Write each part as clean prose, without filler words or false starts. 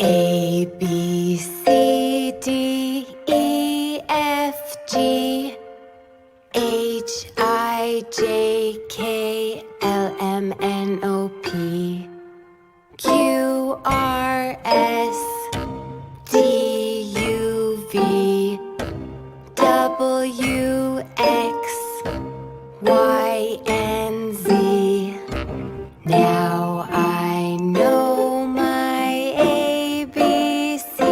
A, B, C, D, E, F, G, H, I, J, K, L, M, N, O, P, Q, R, S, T, U, V, W, X, Y, and Z. Now I know my ABCs.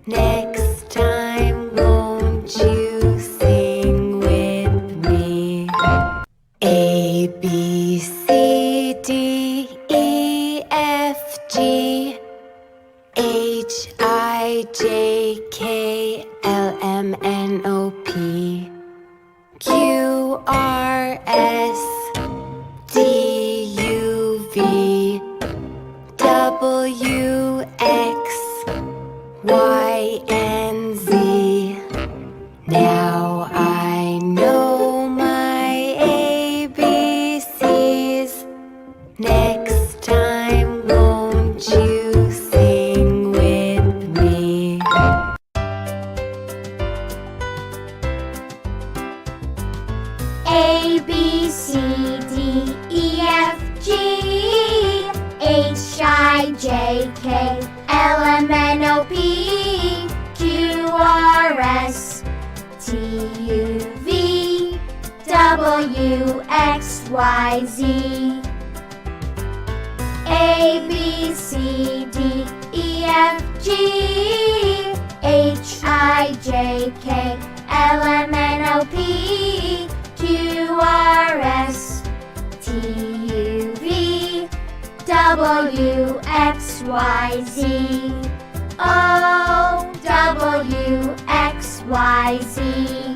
Next time, won't you sing with me? A, B, C, D, E, F, G, H, I, J, K, L, M, N, O, P, Q, R, S, T, U, V, W, X, Y, and Z. Now I know my ABCs. Next time, won't you sing with me? A, B, C, D, E, F, G, H, I, J, K, L, M, N, O, P, Q, R, S, T, U, V, W, X, Y, Z. A, B, C, D, E, F, G, H, I, J, K, L, M, N, O, P, Q, R, S, T, U, V, W, X, Y, Z. O, W, X, Y, Z.